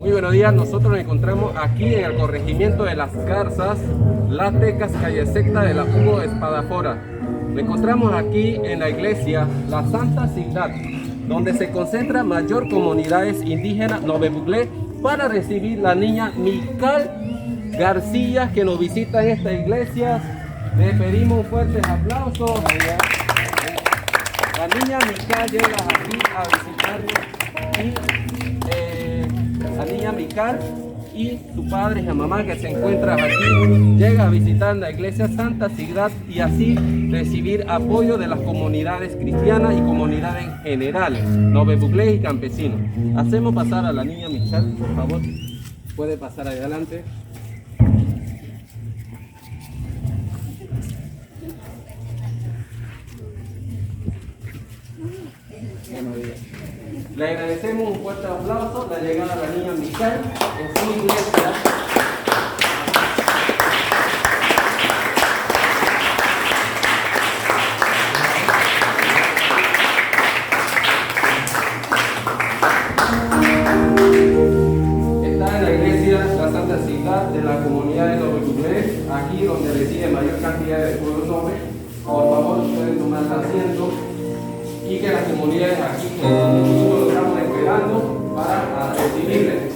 Muy buenos días, nosotros nos encontramos aquí en el corregimiento de Las Garzas, Las Tecas, calle Secta de la Hugo Espadafora. Nos encontramos aquí en la iglesia La Santa Ciudad, donde se concentra mayor comunidades indígenas Novebuglé, para recibir la niña Mical García, que nos visita en esta iglesia. Le pedimos un fuerte aplauso. La niña Mical llega aquí a visitarnos la niña Mical y su padre y la mamá, que se encuentran aquí, llega a visitar la iglesia Santa Ciudad y así recibir apoyo de las comunidades cristianas y comunidades en general, Novebuglé y campesinos. Hacemos pasar a la niña Mical, por favor. Puede pasar adelante. Le agradecemos un fuerte aplauso la llegada de la niña Mical en su iglesia. Está en la iglesia La Santa Ciudad de la comunidad de Novebuglé, aquí donde reside mayor cantidad de pueblos nobles. Por favor, ustedes tomar asiento. Y que las comunidades aquí, nosotros lo estamos esperando para recibirles.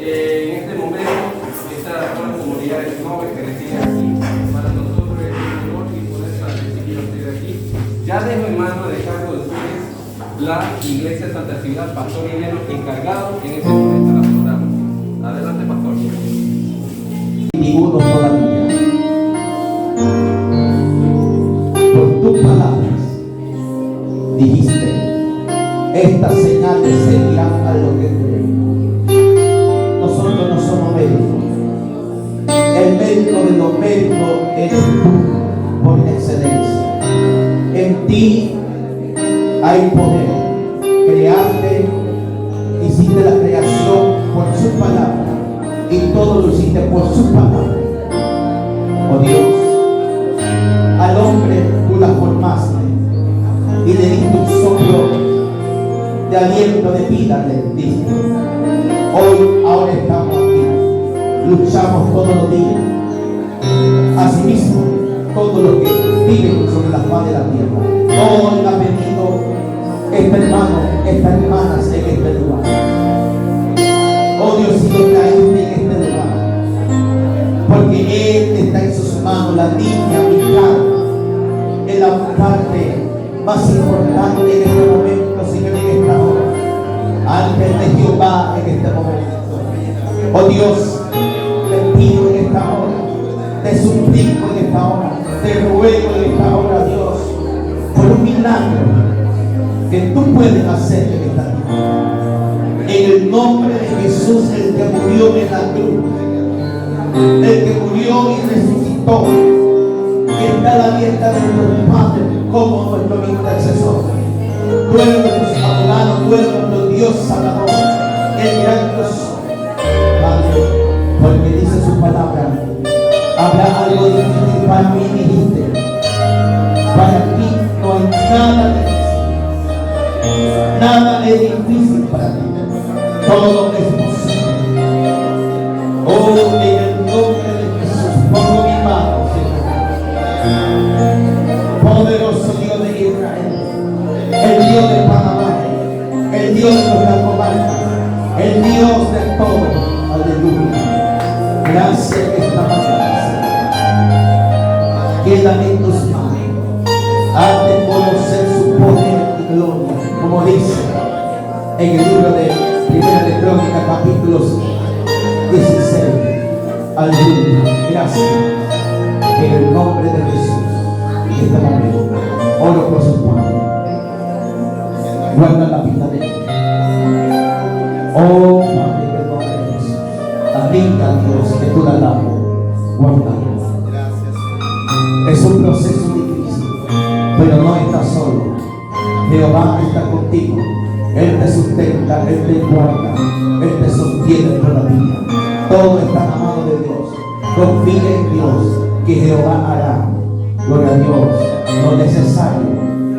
En este momento, estas son las comunidades nobles que residen aquí. Para nosotros es un honor y poder recibir a ustedes aquí. Ya dejo en manos de cargo de ustedes la iglesia Santa Ciudad, pastor Ireno, encargado en este momento de la programa. Adelante, pastor. Ninguno todavía. Por tus palabras dijiste, estas señales seguirán a los que creen. Nosotros no somos médicos. El médico de los médicos eres tú, por excelencia. En ti hay poder. Creaste, hiciste la creación por su palabra y todo lo hiciste por su palabra. Oh Dios, al hombre tú la formaste y le diste un soplo de aliento de vida, le diste. Ahora estamos aquí, luchamos todos los días. Asimismo, todos los que viven sobre la faz de la tierra, hoy ha venido este hermano, estas hermanas en este lugar. Oh Dios, si lo traíste en este lugar, porque Él está en sus manos, la niña Mical, en la parte más importante en este momento, Señor, en esta hora. Ángel de Jehová en este momento. Oh Dios, te pido en esta hora, te suplico en esta hora, te ruego en esta hora, Dios, por un milagro que tú puedes hacer en esta tierra. En el nombre de Jesús, el que murió en la cruz, el que murió y resucitó, que está a la diestra de nuestro Padre como nuestro intercesor. Tú eres nuestro abogado, tú eres nuestro Dios sanador, el gran Dios, Padre, porque dice su palabra, habrá algo difícil para mí, dijiste. Para ti no hay nada difícil, nada es difícil para ti, todo es posible. Oh, en el nombre de Jesús, pongo mi mano, poderoso Dios de Israel, el Dios de Panamá, el Dios de nuestra comarca, el Dios de todo. Aleluya. Gracias en esta mañana. Quedan en tus manos. Hazte conocer su poder y gloria, como dice en el libro de Primera de Crónicas, capítulos 16. Aleluya. Gracias. En el nombre de Jesús, en este momento, oro por sus padres. Guarda la vida de él. Oh Padre, en el nombre de Jesús. Amiga Dios, que tú la alabas. Guardalo. Es un proceso difícil, pero no estás solo. Jehová está contigo. Él te sustenta, Él te guarda, Él te sostiene todavía. Todo está en la mano de Dios. Confía en Dios, que Jehová hará. Gloria a Dios, lo necesario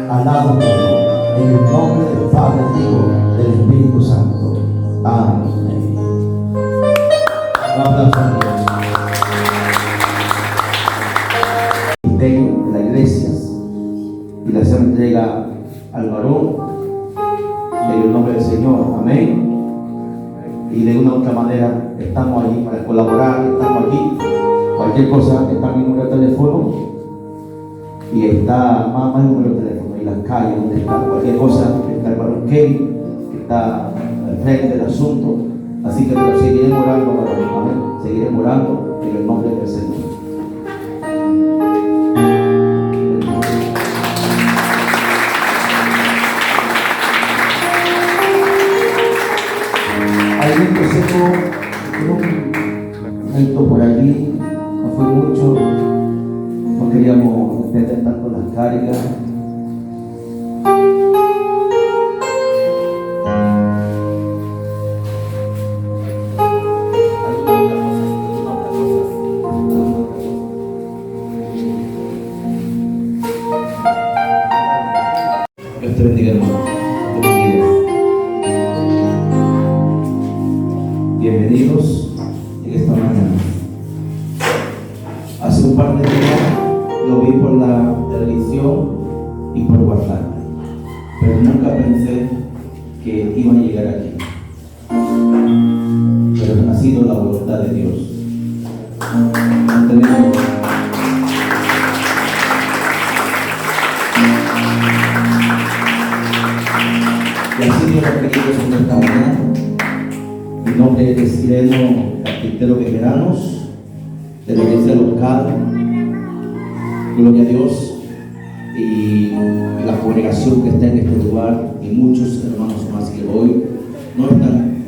al lado de Dios. En el nombre del Padre, del Hijo, del Espíritu Santo. Amén. Un aplauso a Dios. De las iglesias y le hacemos entrega al varón en el nombre del Señor, amén. Y de una u otra manera estamos allí para colaborar, estamos aquí. Cualquier cosa, está mi número de teléfono y está más el número de teléfono y las calles donde está. Cualquier cosa, está el varón Kevin, que está al frente del asunto. Así que seguiremos orando, amén. Seguiremos orando en el nombre del Señor. Alguien que se un momento por allí, no fue mucho, no queríamos extender tanto las cargas. Dios te bendiga, hermano. Dios te bendiga. Bienvenidos en esta mañana. Hace un par de días lo vi por la televisión y por WhatsApp, pero nunca pensé que iban a llegar aquí. Pero ha sido la voluntad de Dios. Mantenemos. Y así Dios ha querido sobre esta mañana. Mi nombre es Sireno Carpintero Gueveranos, de la iglesia local. Gloria a Dios. Y la congregación que está en este lugar y muchos hermanos más que hoy no están,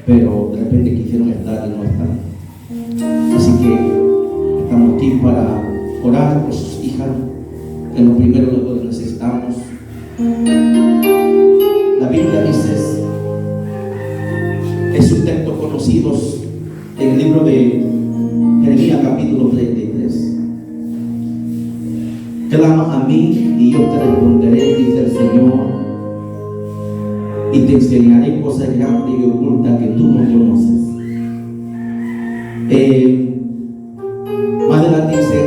pero de repente quisieron estar y no están. Así que estamos aquí para orar por sus hijas, que lo primero que necesitamos. La Biblia dice, es un texto conocido en el libro de Jeremías capítulo 33. Clama a mí y yo te responderé, dice el Señor, y te enseñaré cosas grandes y ocultas que tú no conoces. Más adelante dice,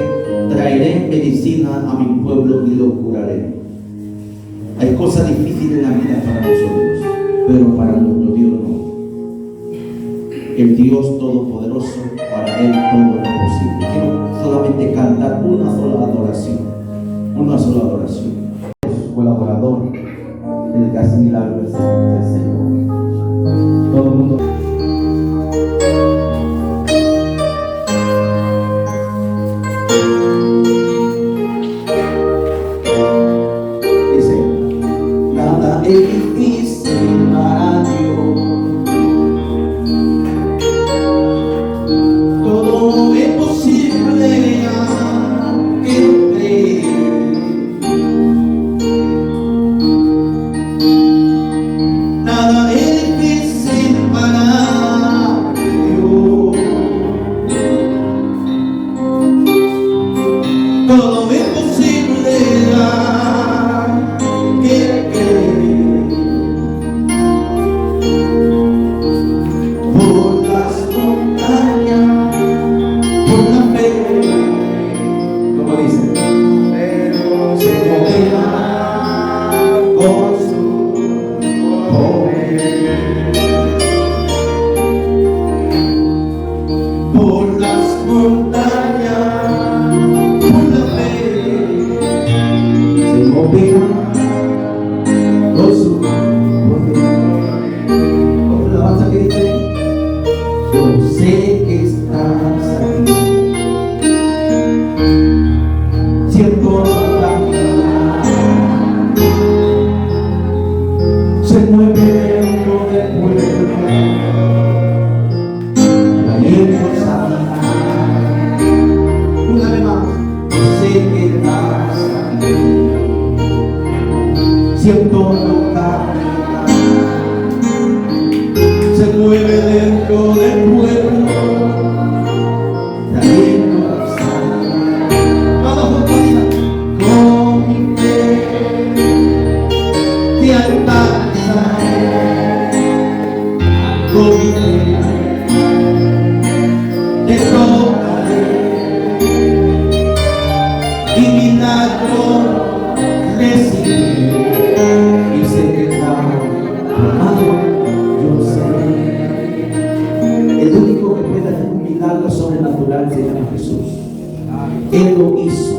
traeré medicina a mi pueblo y lo curaré. Hay cosas difíciles en la vida para nosotros, pero para nuestro Dios no. El Dios Todopoderoso, para Él todo es posible. Quiero solamente cantar una sola adoración. Una sola adoración. Colaborador, el que hace milagros del Señor. Todo el mundo. Dice, nada es difícil para Dios. Todo es posible a quien cree. Nada es difícil para Dios. Todo es posible a quien cree. Por las montañas, por la fe, como dice, pero se moverá con su poder. Por las montañas, por la fe, se moverá con su poder. Con la base que dice, yo sé que estás aquí. Siento la vida, se mueve dentro del pueblo. La hierba sana, amado, yo sé. El único que puede hacer un milagro sobrenatural se llama Jesús. Él lo hizo.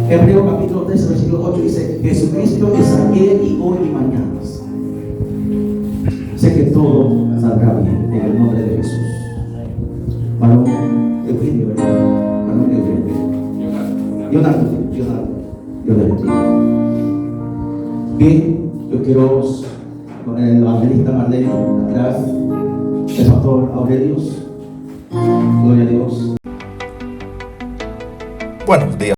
Hebreos capítulo 13, versículo 8 dice: Jesucristo es ayer y hoy y mañana. Sé que todo saldrá bien en el nombre de Jesús. Varón Eugenio, ¿verdad? Varón Eugenio. Leonardo. Dios le bendiga. Bien, yo quiero con el evangelista Marlene atrás, el pastor Aurelius. Gloria a Dios. Buenos días.